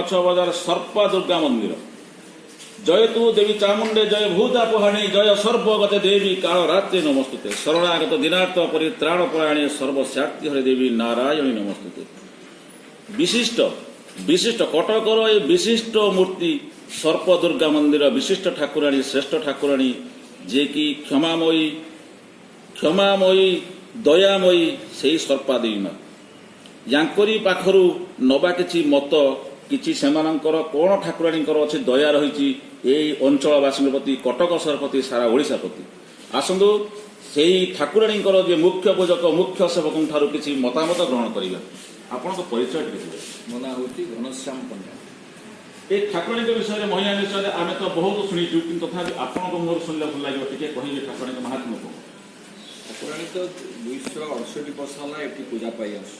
माछ बजार सर्प दुर्गा मंदिर। जय तू देवी चामुंडे जय भूतापहाणी जय सर्वगते देवी काल रात्रि नमस्तुते शरणागत दिनार्थ परित्राण परायणे सर्वशक्ति हरे देवी नारायणी नमस्तुते। विशिष्ट विशिष्ट कटकर ए विशिष्ट मूर्ति सर्प दुर्गा मंदिर विशिष्ट ठाकुराणी श्रेष्ठ ठाकुराणी जे कि क्षमामयी दयामयी से सर्पादेवी माँ यांकरी पाखरु नबा किछि मत किछि सेमानंकर कोन ठाकुराणींकर अछि दया रहिछि एई अंचलवासी प्रति कटक सहर प्रति सारा ओडिशा प्रति आसंदु सेई ठाकुराणींकर जे मुख्य पूजक मुख्य सेवकन ठारु किछि मतामत ग्रहण करिबा। आपनको परिचय दिबे। मो ना होती घनश्याम पंडा। ए ठाकुराणी विषय में महिला विषय में आम तो बहुत शुणीचु कि तथापि आपंक मोर शुणिले भल लगे टे कहे ठाकुराणी महात्म्य कौन। ठाकुराणी तो 268 वर्ष है ये पूजा पाई आस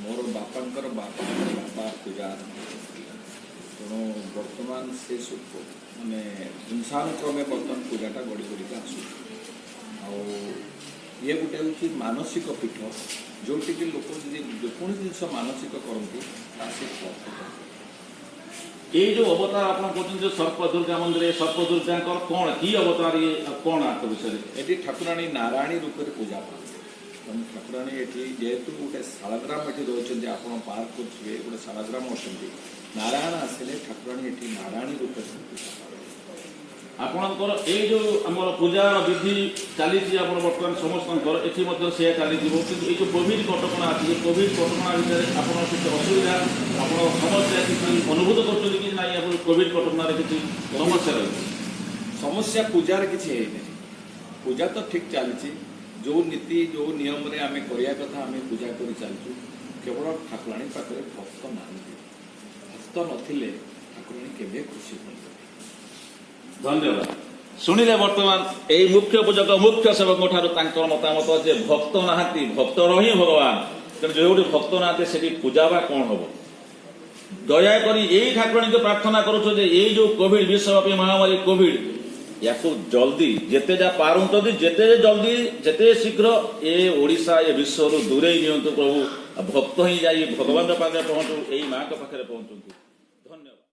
मोर बापांकर बापा पूजा तेणु बर्तमान से माने हिंसानुक्रमे बर्तमान पूजाटा गड़ी गड़ी आस ये गोटे हूँ मानसिक पीठ जोटि कि लोक जेकोसी जिन मानसिक करती ये जो अवतार आप कहते सर्प दुर्गा मंदिर सर्प दुर्गा कौन कि अवतार ये कौन आप विषय ये ठाकुराणी नारायणी रूप से पूजा पाते ठाकुराणी ये जेहेतु गोटे शालाग्राम ये रोचे आप पार्क करेंगे गोटे शालाग्राम अच्छा नारायण आसिले ठाकुराणी ये नारायणी रूप से पूजा आपणकर ये जो आम पूजार विधि चली बर्तमान समस्त ये चली कि जो कोविड कटका अच्छी कोविड कटका भितर आप असुविधा आप समस्या किसी अनुभूत कर कोविड कटक किसी समस्या रही समस्या पूजार किसी पूजा तो ठीक चली जो नीति जो नियम रे आम करने कथा आम पूजा कर चलचु केवल ठाकुराणी पाखे भक्त ना भक्त नथिले ठाकुराणी केबे खुशी हो। धन्यवाद। शुणिले बर्तमान यही मुख्य पूजक मुख्य सेवक मतामत जे भक्त नहांती भक्त ही भगवान तेणु जो भक्त ना से पूजा बा कौन हम दयाकोरी यही ठाकुराणी को प्रार्थना करुछ ये जो कोविड विश्वव्यापी महामारी कोविड या जल्दी जेते जा पारुंट जेते जल्दी जेते शीघ्र ये ओडिशा ये विश्व दूरे नियंतु प्रभु भक्त ही जाई भगवान पाखे पहुंचु यही माँ के पाखे पहुंचु।